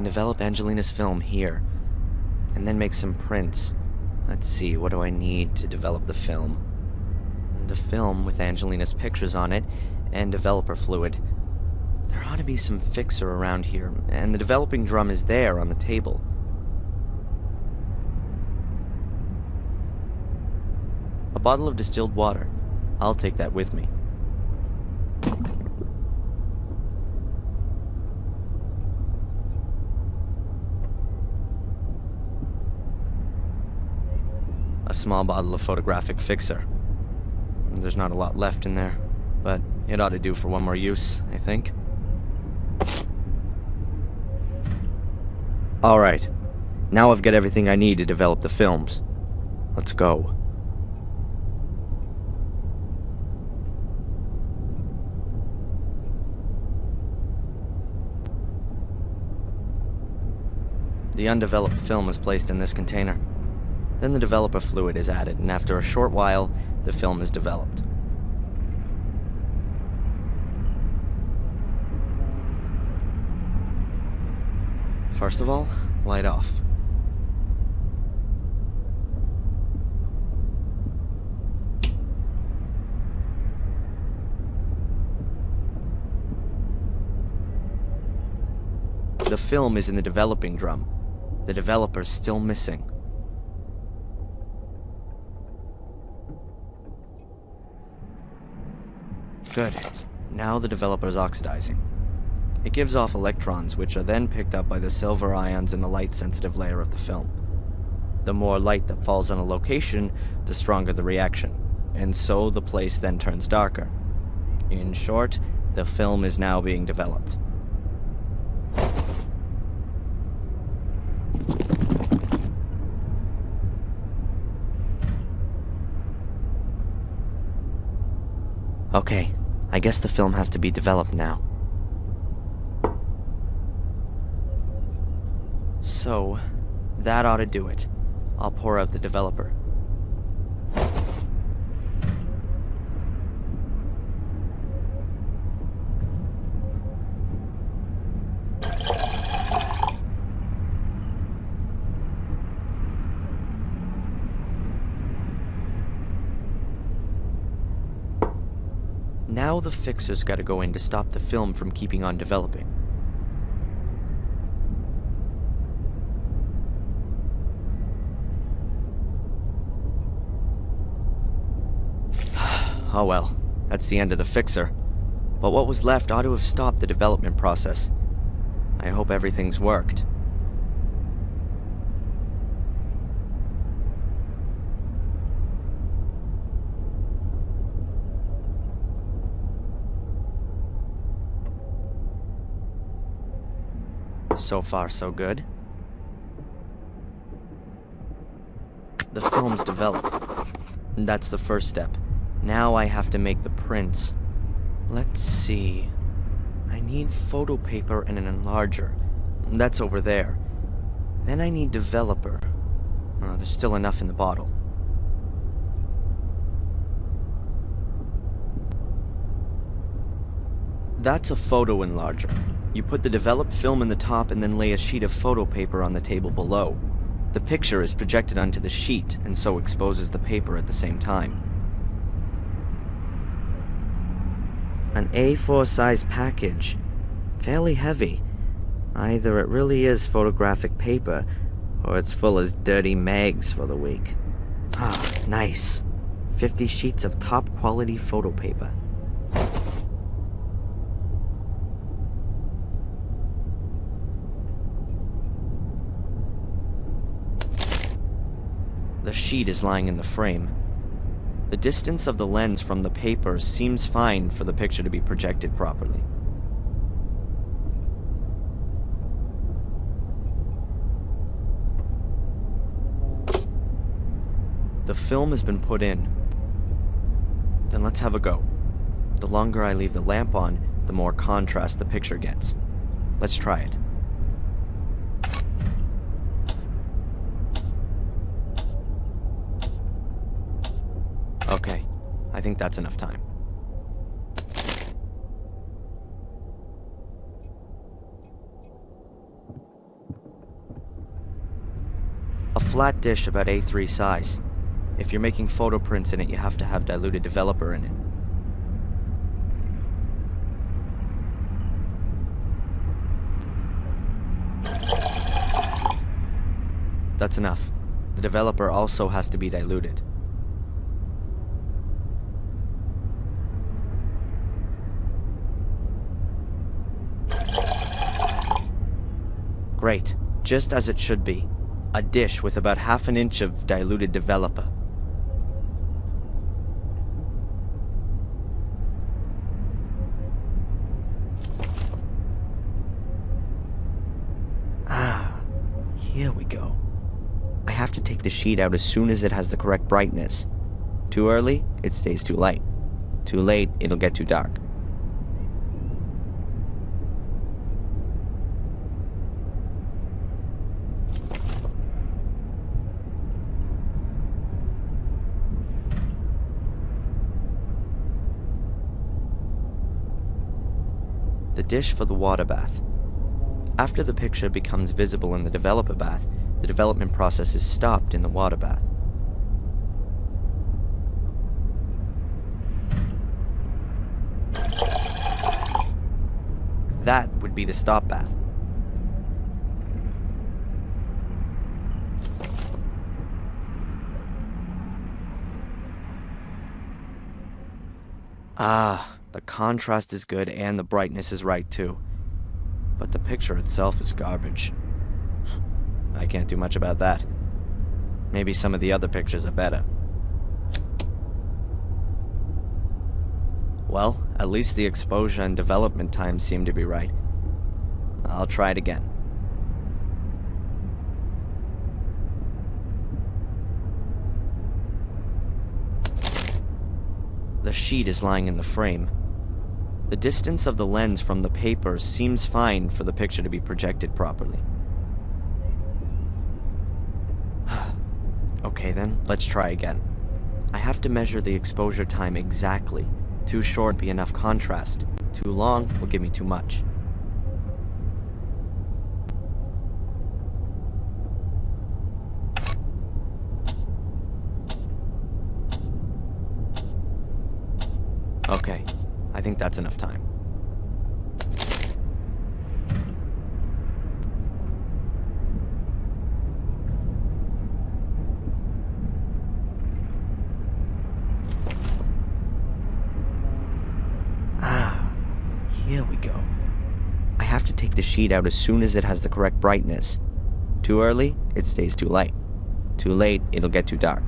develop Angelina's film here, and then make some prints. Let's see, what do I need to develop the film? The film with Angelina's pictures on it, and developer fluid. There ought to be some fixer around here, and the developing drum is there on the table. A bottle of distilled water. I'll take that with me. A small bottle of photographic fixer. There's not a lot left in there, but it ought to do for one more use, I think. Alright, now I've got everything I need to develop the films. Let's go. The undeveloped film is placed in this container. Then the developer fluid is added, and after a short while, the film is developed. First of all, light off. The film is in the developing drum. The developer's still missing. Good. Now the developer's oxidizing. It gives off electrons, which are then picked up by the silver ions in the light-sensitive layer of the film. The more light that falls on a location, the stronger the reaction, and so the place then turns darker. In short, the film is now being developed. Okay, I guess the film has to be developed now. So, that ought to do it. I'll pour out the developer. Now the fixer's gotta go in to stop the film from keeping on developing. Oh well, that's the end of the fixer. But what was left ought to have stopped the development process. I hope everything's worked. So far, so good. The film's developed. That's the first step. Now I have to make the prints. Let's see. I need photo paper and an enlarger. That's over there. Then I need developer. Oh, there's still enough in the bottle. That's a photo enlarger. You put the developed film in the top and then lay a sheet of photo paper on the table below. The picture is projected onto the sheet and so exposes the paper at the same time. An A4 size package. Fairly heavy. Either it really is photographic paper, or it's full as dirty mags for the week. Ah, nice. 50 sheets of top quality photo paper. The sheet is lying in the frame. The distance of the lens from the paper seems fine for the picture to be projected properly. The film has been put in. Then let's have a go. The longer I leave the lamp on, the more contrast the picture gets. Let's try it. Okay, I think that's enough time. flat dish about A3 size. If you're making photo prints in it, you have to have diluted developer in it. That's enough. The developer also has to be diluted. Great. Just as it should be. A dish with about half an inch of diluted developer. Ah, here we go. I have to take the sheet out as soon as it has the correct brightness. Too early, it stays too light. Too late, it'll get too dark. The dish for the water bath. After the picture becomes visible in the developer bath, the development process is stopped in the water bath. That would be the stop bath. Ah, the contrast is good and the brightness is right too. But the picture itself is garbage. I can't do much about that. Maybe some of the other pictures are better. Well, at least the exposure and development times seem to be right. I'll try it again. The sheet is lying in the frame. The distance of the lens from the paper seems fine for the picture to be projected properly. Okay then, let's try again. I have to measure the exposure time exactly. Too short be enough contrast. Too long will give me too much. Okay, I think that's enough time. Here we go. I have to take the sheet out as soon as it has the correct brightness. Too early, it stays too light. Too late, it'll get too dark.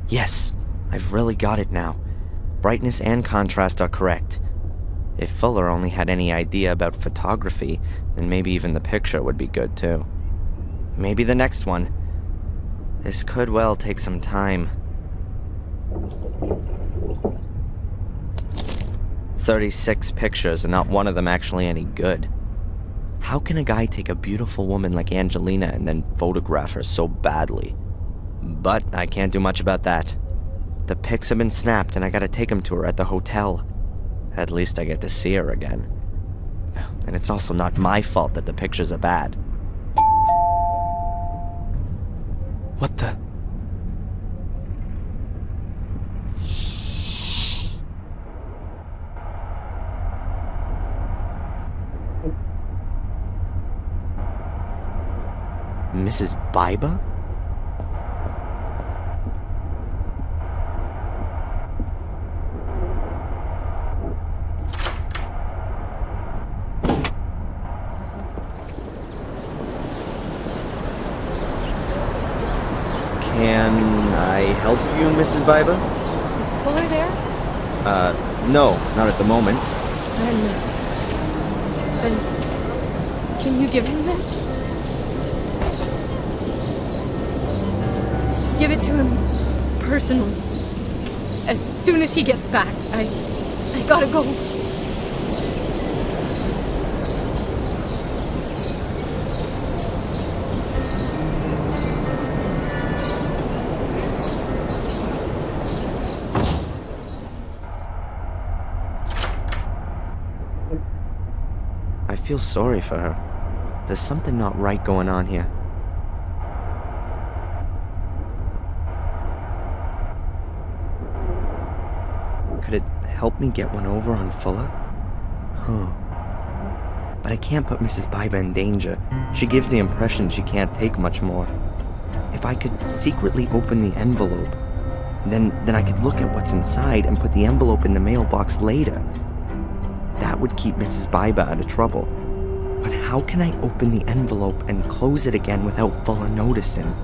Yes, I've really got it now. Brightness and contrast are correct. If Fuller only had any idea about photography, then maybe even the picture would be good too. Maybe the next one. This could well take some time. 36 pictures and not one of them actually any good. How can a guy take a beautiful woman like Angelina and then photograph her so badly? But I can't do much about that. The pics have been snapped and I gotta take them to her at the hotel. At least I get to see her again. And it's also not my fault that the pictures are bad. What the? Mrs. Biba? Can I help you, Mrs. Biba? Is Fuller there? No, not at the moment. Then can you give him this? Give it to him personally. As soon as he gets back. I gotta go. feel sorry for her. There's something not right going on here. Could it help me get one over on Fuller? Huh. But I can't put Mrs. Baiba in danger. She gives the impression she can't take much more. If I could secretly open the envelope, then I could look at what's inside and put the envelope in the mailbox later. That would keep Mrs. Baiba out of trouble. But how can I open the envelope and close it again without Fuller noticing?